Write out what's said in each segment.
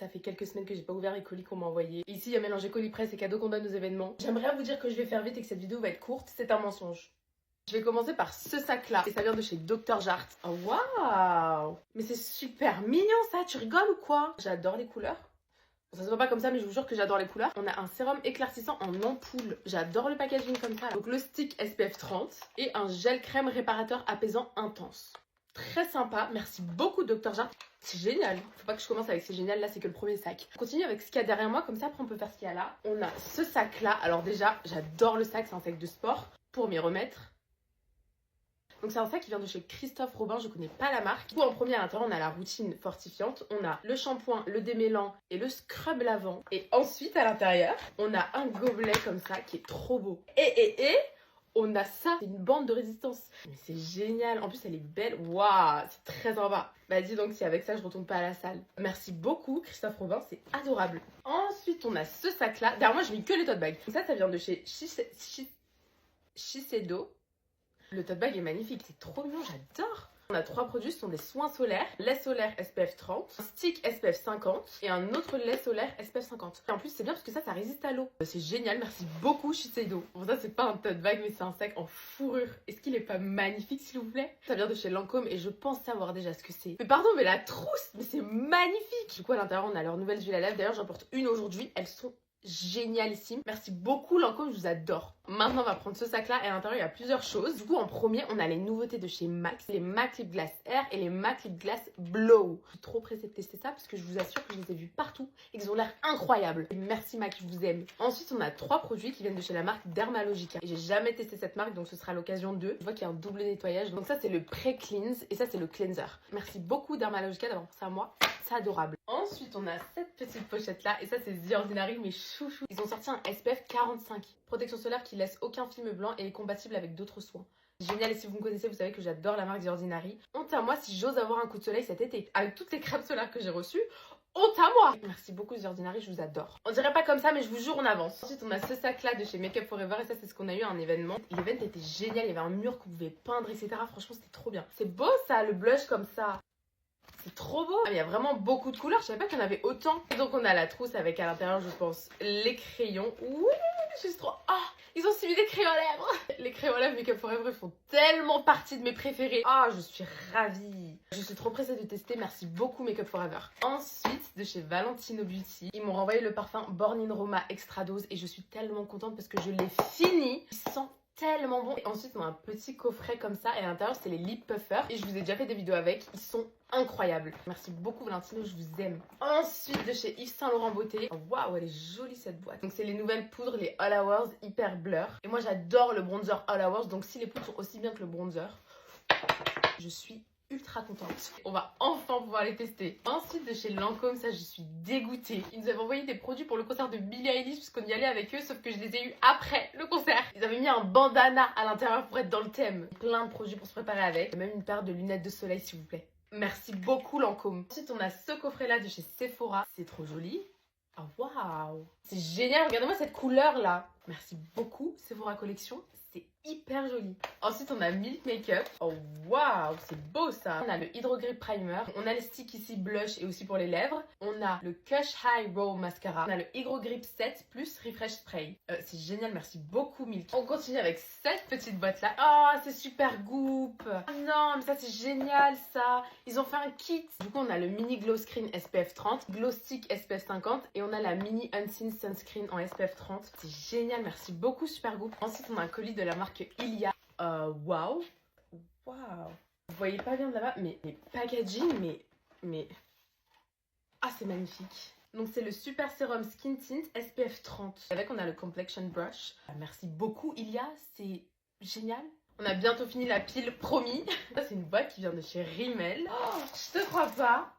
Ça fait quelques semaines que j'ai pas ouvert les colis qu'on m'a envoyés. Ici, il y a mélangé colis presse et cadeaux qu'on donne aux événements. J'aimerais vous dire que je vais faire vite et que cette vidéo va être courte. C'est un mensonge. Je vais commencer par ce sac-là. Et ça vient de chez Dr. Jart. Oh, waouh! Mais c'est super mignon ça, tu rigoles ou quoi? J'adore les couleurs. Ça se voit pas comme ça, mais je vous jure que j'adore les couleurs. On a un sérum éclaircissant en ampoule. J'adore le packaging comme ça. Donc le stick SPF 30 et un gel crème réparateur apaisant intense. Très sympa. Merci beaucoup Dr. Jart. C'est génial. Faut pas que je commence avec c'est génial. Là, c'est que le premier sac. On continue avec ce qu'il y a derrière moi. Comme ça, après, on peut faire ce qu'il y a là. On a ce sac-là. Alors déjà, j'adore le sac. C'est un sac de sport pour m'y remettre. Donc c'est un sac qui vient de chez Christophe Robin, je connais pas la marque. Du coup, en premier à l'intérieur, on a la routine fortifiante, on a le shampoing, le démêlant et le scrub lavant. Et ensuite à l'intérieur, on a un gobelet comme ça qui est trop beau. Et on a ça, c'est une bande de résistance. Mais c'est génial, en plus elle est belle, waouh, c'est très sympa. Bah dis donc si avec ça je retourne pas à la salle. Merci beaucoup Christophe Robin, c'est adorable. Ensuite on a ce sac là, derrière moi je mets que les tote bags. Ça vient de chez Shiseido. Le tote bag est magnifique, c'est trop mignon, j'adore. On a 3 produits, ce sont des soins solaires, lait solaire SPF 30, un stick SPF 50 et un autre lait solaire SPF 50. Et en plus c'est bien parce que ça résiste à l'eau. C'est génial, merci beaucoup Shiseido. Bon ça c'est pas un tote bag mais c'est un sac en fourrure. Est-ce qu'il est pas magnifique s'il vous plaît? Ça vient de chez Lancôme et je pense savoir déjà ce que c'est. Mais pardon mais la trousse, mais c'est magnifique. Du coup à l'intérieur on a leurs nouvelles huiles à lèvres, d'ailleurs j'en porte une aujourd'hui, elles sont génialissime. Merci beaucoup Lancôme, je vous adore. Maintenant on va prendre ce sac là et à l'intérieur il y a plusieurs choses. Du coup en premier on a les nouveautés de chez MAC, les MAC Lip Glass Air et les MAC Lip Glass Blow. Je suis trop pressée de tester ça parce que je vous assure que je les ai vus partout et qu'ils ont l'air incroyables. Et merci MAC, je vous aime. Ensuite on a 3 produits qui viennent de chez la marque Dermalogica. Et j'ai jamais testé cette marque donc ce sera l'occasion de. Je vois qu'il y a un double nettoyage. Donc ça c'est le pré-cleanse et ça c'est le cleanser. Merci beaucoup Dermalogica d'avoir pensé à moi. C'est adorable. Ensuite, on a cette petite pochette là, et ça c'est The Ordinary, mes chouchous. Ils ont sorti un SPF 45, protection solaire qui laisse aucun film blanc et est compatible avec d'autres soins. Génial, et si vous me connaissez, vous savez que j'adore la marque The Ordinary. Honte à moi si j'ose avoir un coup de soleil cet été. Avec toutes les crèmes solaires que j'ai reçues, honte à moi. Merci beaucoup The Ordinary, je vous adore. On dirait pas comme ça, mais je vous jure, on avance. Ensuite, on a ce sac là de chez Make Up Forever, et ça c'est ce qu'on a eu à un événement. L'événement était génial, il y avait un mur que vous pouvez peindre, etc. Franchement, c'était trop bien. C'est beau ça, le blush comme ça. C'est trop beau. Il y a vraiment beaucoup de couleurs. Je savais pas qu'il y en avait autant. Donc on a la trousse avec à l'intérieur, je pense, les crayons. Oui, juste trop. Ah, ils ont aussi mis des crayons à lèvres. Les crayons à lèvres Make Up Forever font tellement partie de mes préférés. Ah, je suis ravie. Je suis trop pressée de tester. Merci beaucoup Make Up Forever. Ensuite, de chez Valentino Beauty, ils m'ont renvoyé le parfum Born in Roma Extra Dose et je suis tellement contente parce que je l'ai fini. Il sent tellement bon. Et ensuite on a un petit coffret comme ça et à l'intérieur c'est les lip puffers et je vous ai déjà fait des vidéos avec, ils sont incroyables. Merci beaucoup Valentino, je vous aime. Ensuite de chez Yves Saint Laurent Beauté, waouh elle est jolie cette boîte. Donc c'est les nouvelles poudres, les All Hours Hyper Blur et moi j'adore le bronzer All Hours, donc si les poudres sont aussi bien que le bronzer, je suis ultra contente. On va enfin pouvoir les tester. Ensuite de chez Lancôme, ça je suis dégoûtée. Ils nous avaient envoyé des produits pour le concert de Billie Eilish puisqu'on y allait avec eux, sauf que je les ai eus après le concert. Ils avaient mis un bandana à l'intérieur pour être dans le thème. Plein de produits pour se préparer avec. Même une paire de lunettes de soleil s'il vous plaît. Merci beaucoup Lancôme. Ensuite on a ce coffret là de chez Sephora. C'est trop joli. Oh waouh, c'est génial, regardez-moi cette couleur là. Merci beaucoup Sephora Collection, c'est hyper joli. Ensuite on a Milk Makeup. Oh waouh, c'est beau ça. On a le Hydro Grip Primer, on a le stick ici blush et aussi pour les lèvres. On a le Kush High Row Mascara, on a le Hydro Grip 7 plus Refresh Spray. C'est génial, merci beaucoup Milk. On continue avec cette petite boîte là. Oh c'est super Goop. Oh, non mais ça c'est génial ça. Ils ont fait un kit. Du coup on a le mini glow screen SPF 30, glow stick SPF 50 et on a la mini unseen sunscreen en SPF 30. C'est génial, merci beaucoup Super Goop. Ensuite on a un colis de la marque Ilia. Waouh. Waouh. Vous voyez pas bien de là-bas, mais les packaging, mais... Ah c'est magnifique. Donc c'est le Super Serum Skin Tint SPF 30. Avec on a le Complexion Brush. Merci beaucoup Ilia, c'est génial. On a bientôt fini la pile, promis. Ça c'est une boîte qui vient de chez Rimmel. Oh, je te crois pas.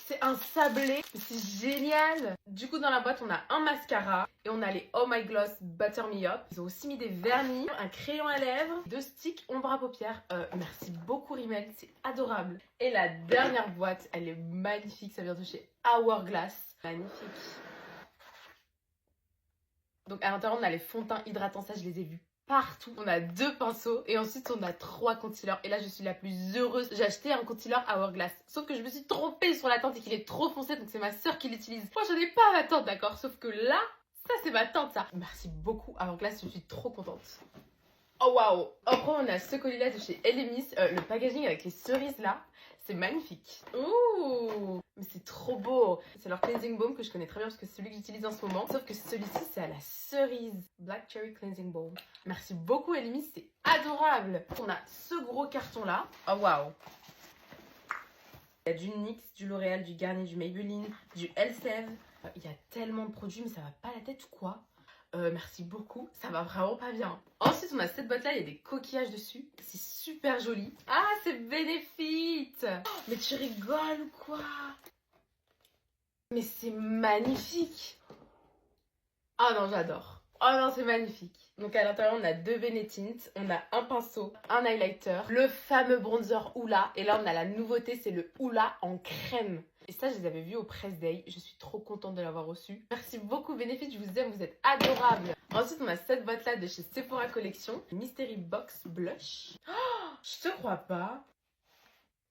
C'est un sablé, c'est génial. Du coup dans la boîte on a un mascara et on a les Oh My Gloss Butter Me Up. Ils ont aussi mis des vernis, un crayon à lèvres, 2 sticks ombre à paupières. Merci beaucoup Rimmel, c'est adorable. Et la dernière boîte, elle est magnifique, ça vient de chez Hourglass. Magnifique. Donc à l'intérieur on a les fonds de teint hydratants, ça je les ai vus partout. On a 2 pinceaux et ensuite on a 3 concealers. Et là je suis la plus heureuse. J'ai acheté un concealer Hourglass. Sauf que je me suis trompée sur la teinte et qu'il est trop foncé, donc c'est ma soeur qui l'utilise. Moi je n'ai pas ma teinte, d'accord? Sauf que là, ça c'est ma teinte ça. Merci beaucoup Hourglass, je suis trop contente. Oh waouh! Après on a ce colis là de chez Elemis, le packaging avec les cerises là, c'est magnifique. Ouh! Mais c'est trop beau! C'est leur cleansing balm que je connais très bien parce que c'est celui que j'utilise en ce moment. Sauf que celui-ci c'est à la cerise. Black Cherry Cleansing Balm. Merci beaucoup Elemis, c'est adorable! On a ce gros carton là. Oh waouh! Il y a du NYX, du L'Oréal, du Garnier, du Maybelline, du Elseve. Il y a tellement de produits mais ça va pas la tête ou quoi? Merci beaucoup, ça va vraiment pas bien. Ensuite, on a cette boîte là, il y a des coquillages dessus. C'est super joli. Ah, c'est Benefit! Oh, mais tu rigoles ou quoi? Mais c'est magnifique! Ah non, j'adore. Oh non, c'est magnifique. Donc à l'intérieur, on a 2 Benetint, on a un pinceau, un highlighter, le fameux bronzer Hoola. Et là, on a la nouveauté, c'est le Hoola en crème. Et ça, je les avais vus au Press Day. Je suis trop contente de l'avoir reçu. Merci beaucoup Benefit, je vous aime, vous êtes adorables. Ensuite, on a cette boîte-là de chez Sephora Collection. Mystery Box Blush. Oh, je te crois pas.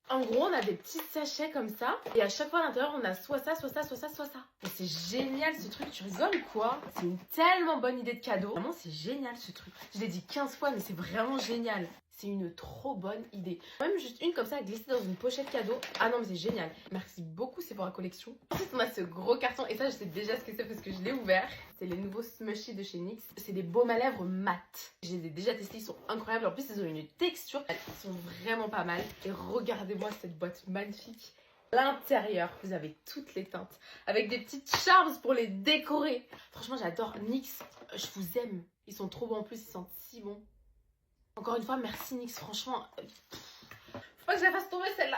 En gros, on a des petits sachets comme ça. Et à chaque fois à l'intérieur, on a soit ça, soit ça, soit ça, soit ça. Mais c'est génial ce truc, tu rigoles ou quoi? C'est une tellement bonne idée de cadeau. Vraiment, c'est génial ce truc. Je l'ai dit 15 fois, mais c'est vraiment génial. C'est une trop bonne idée. Même juste une comme ça à glisser dans une pochette cadeau. Ah non mais c'est génial. Merci beaucoup Sephora Collection. Ensuite on a ce gros carton et ça je sais déjà ce que c'est parce que je l'ai ouvert. C'est les nouveaux Smushy de chez NYX. C'est des baumes à lèvres mat. Je les ai déjà testés, ils sont incroyables. En plus ils ont une texture, elles sont vraiment pas mal. Et regardez-moi cette boîte magnifique. À l'intérieur, vous avez toutes les teintes avec des petites charms pour les décorer. Franchement j'adore NYX. Je vous aime. Ils sont trop bons en plus, ils sentent si bon. Encore une fois, merci NYX, franchement. Faut pas que je la fasse tomber celle-là.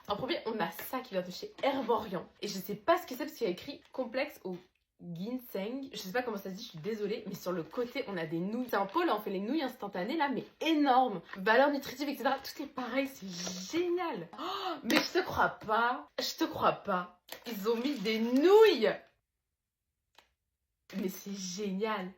En premier, on a ça qui vient de chez Herborian. Et je sais pas ce que c'est parce qu'il y a écrit complexe au ginseng. Je sais pas comment ça se dit, je suis désolée. Mais sur le côté, on a des nouilles. C'est un pot là, on fait les nouilles instantanées là, mais énorme. Valeur nutritive, etc. Tout est pareil, c'est génial. Oh, mais je te crois pas. Je te crois pas. Ils ont mis des nouilles. Mais c'est génial.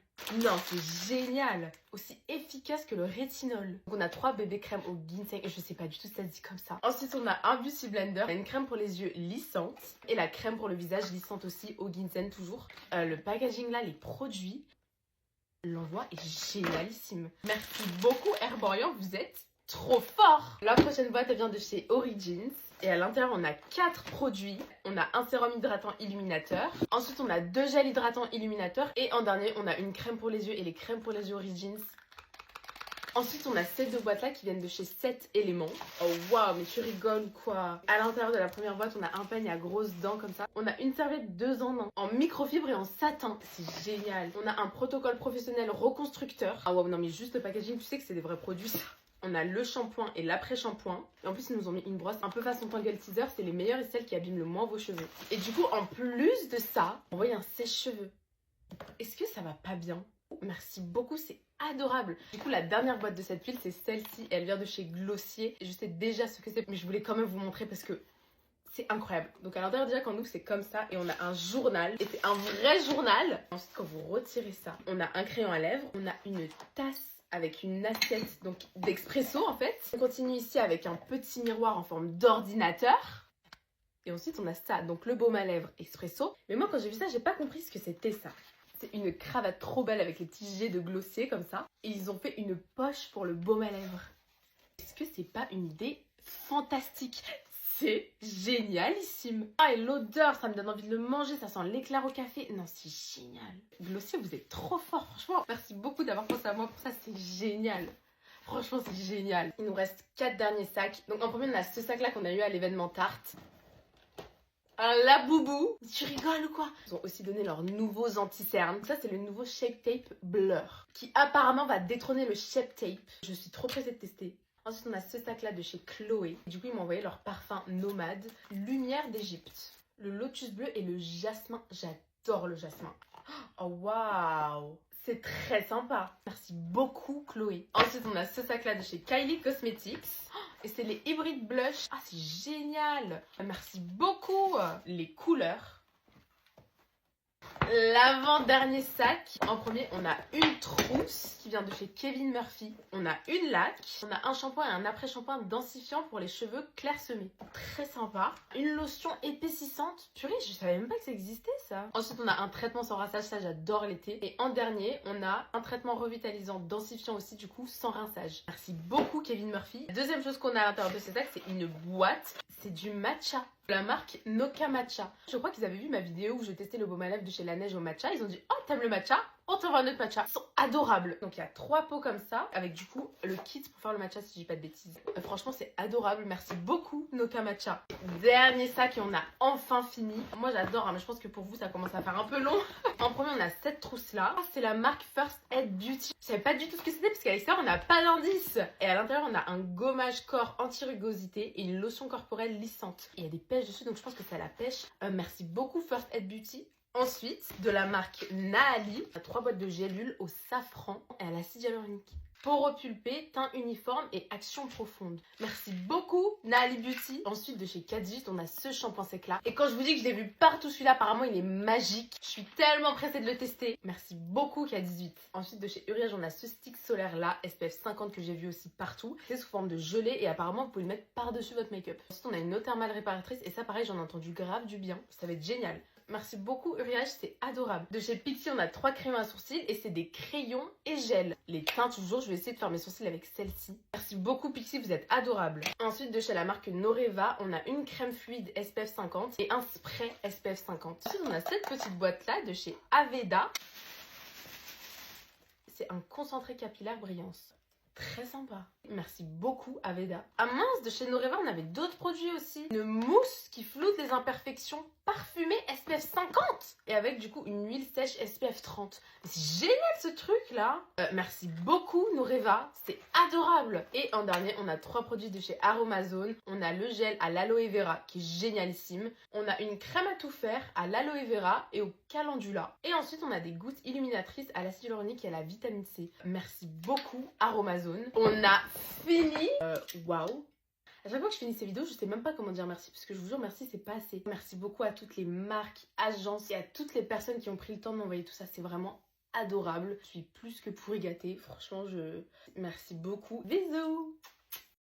Non, c'est génial. Aussi efficace que le rétinol. Donc on a 3 bébés crèmes au ginseng. Je sais pas du tout si ça se dit comme ça. Ensuite, on a un Beauty Blender. On a une crème pour les yeux lissante. Et la crème pour le visage lissante aussi au ginseng toujours. Le packaging là, les produits. L'envoi est génialissime. Merci beaucoup Herborian, vous êtes trop fort. La prochaine boîte, elle vient de chez Origins. Et à l'intérieur, on a 4 produits. On a un sérum hydratant illuminateur. Ensuite, on a 2 gels hydratants illuminateurs. Et en dernier, on a une crème pour les yeux et les crèmes pour les yeux Origins. Ensuite, on a ces 2 boîtes-là qui viennent de chez 7 éléments. Oh waouh, mais tu rigoles ou quoi? À l'intérieur de la première boîte, on a un peigne à grosses dents comme ça. On a une serviette 2 en 1 en microfibre et en satin. C'est génial. On a un protocole professionnel reconstructeur. Ah waouh, non mais juste le packaging, tu sais que c'est des vrais produits ça. On a le shampoing et l'après-shampoing. Et en plus, ils nous ont mis une brosse un peu façon Tangle Teaser. C'est les meilleures et celles qui abîment le moins vos cheveux. Et du coup, en plus de ça, on voit un sèche-cheveux. Est-ce que ça va pas bien? Merci beaucoup, c'est adorable. Du coup, la dernière boîte de cette huile, c'est celle-ci. Elle vient de chez Glossier. Je sais déjà ce que c'est, mais je voulais quand même vous montrer parce que c'est incroyable. Donc à l'intérieur déjà, quand nous, c'est comme ça. Et on a un journal. Et c'est un vrai journal. Ensuite, quand vous retirez ça, on a un crayon à lèvres. On a une tasse avec une assiette donc d'expresso en fait. On continue ici avec un petit miroir en forme d'ordinateur. Et ensuite on a ça, donc le baume à lèvres expresso. Mais moi quand j'ai vu ça, j'ai pas compris ce que c'était ça. C'est une cravate trop belle avec les petits jets de Glossier comme ça. Et ils ont fait une poche pour le baume à lèvres. Est-ce que c'est pas une idée fantastique? C'est génialissime. Ah et l'odeur, ça me donne envie de le manger, ça sent l'éclair au café. Non, c'est génial. Glossier, vous êtes trop fort, franchement. Merci beaucoup d'avoir pensé à moi pour ça, c'est génial. Franchement, c'est génial. Il nous reste 4 derniers sacs. Donc en premier, on a ce sac-là qu'on a eu à l'événement Tarte. Un Laboubou. Tu rigoles ou quoi? Ils ont aussi donné leurs nouveaux anti-cernes. Ça, c'est le nouveau Shape Tape Blur, qui apparemment va détrôner le Shape Tape. Je suis trop pressée de tester. Ensuite, on a ce sac-là de chez Chloé. Du coup, ils m'ont envoyé leur parfum Nomade. Lumière d'Égypte. Le lotus bleu et le jasmin. J'adore le jasmin. Oh, waouh! C'est très sympa. Merci beaucoup, Chloé. Ensuite, on a ce sac-là de chez Kylie Cosmetics. Et c'est les hybrides blush. Ah, c'est génial. Merci beaucoup. Les couleurs. L'avant-dernier sac. En premier, on a une trousse qui vient de chez Kevin Murphy. On a une laque. On a un shampoing et un après-shampoing densifiant pour les cheveux clairsemés. Très sympa. Une lotion épaississante. Purée, je savais même pas que ça existait ça. Ensuite, on a un traitement sans rinçage. Ça, j'adore l'été. Et en dernier, on a un traitement revitalisant densifiant aussi, du coup, sans rinçage. Merci beaucoup Kevin Murphy. Deuxième chose qu'on a à l'intérieur de ce sac, c'est une boîte. C'est du matcha. La marque Noka Matcha. Je crois qu'ils avaient vu ma vidéo où je testais le baume à lèvres de chez La Neige au matcha. Ils ont dit, oh t'aimes le matcha? On t'envoie un autre matcha. Ils sont adorables. Donc il y a 3 pots comme ça, avec du coup le kit pour faire le matcha si je dis pas de bêtises. Franchement c'est adorable. Merci beaucoup Noka Matcha. Dernier sac et on a enfin fini. Moi j'adore, hein, mais je pense que pour vous ça commence à faire un peu long. En premier on a cette trousse là. C'est la marque First Aid Beauty. Je savais pas du tout ce que c'était parce qu'à l'extérieur on n'a pas d'indice. Et à l'intérieur on a un gommage corps anti-rugosité et une lotion corporelle lissante. Il y a des pêches dessus donc je pense que c'est à la pêche. Merci beaucoup First Aid Beauty. Ensuite, de la marque Naali, 3 boîtes de gélules au safran et à l'acide hyaluronique. Peau repulpée, teint uniforme et action profonde. Merci beaucoup Naali Beauty. Ensuite, de chez Kat Gist, on a ce shampoing sec là. Et quand je vous dis que je l'ai vu partout celui-là, apparemment il est magique. Je suis tellement pressée de le tester. Merci beaucoup Kat Gist. Ensuite, de chez Uriage, on a ce stick solaire là, SPF 50 que j'ai vu aussi partout. C'est sous forme de gelée et apparemment vous pouvez le mettre par-dessus votre make-up. Ensuite, on a une eau thermale réparatrice et ça pareil, j'en ai entendu grave du bien. Ça va être génial. Merci beaucoup Uriage, c'est adorable. De chez Pixi, on a 3 crèmes à sourcils et c'est des crayons et gel. Les teintes toujours, je vais essayer de faire mes sourcils avec celle-ci. Merci beaucoup Pixi, vous êtes adorable. Ensuite, de chez la marque Noreva, on a une crème fluide SPF 50 et un spray SPF 50. Ensuite, on a cette petite boîte là de chez Aveda. C'est un concentré capillaire brillance. Très sympa. Merci beaucoup Aveda. Ah mince, de chez Noreva, on avait d'autres produits aussi. Une mousse qui floute les imperfections parfumée SPF 50 et avec du coup une huile sèche SPF 30. C'est génial ce truc là. Merci beaucoup Noreva, c'est adorable. Et en dernier, on a 3 produits de chez Aromazone. On a le gel à l'aloe vera qui est génialissime. On a une crème à tout faire à l'aloe vera et au calendula. Et ensuite, on a des gouttes illuminatrices à l'acide hyaluronique et à la vitamine C. Merci beaucoup Aromazone. On a fini. Waouh. À chaque fois que je finis ces vidéos, je sais même pas comment dire merci parce que je vous jure merci c'est pas assez. Merci beaucoup à toutes les marques, agences et à toutes les personnes qui ont pris le temps de m'envoyer tout ça, c'est vraiment adorable. Je suis plus que pourri gâtée, franchement merci beaucoup. Bisous.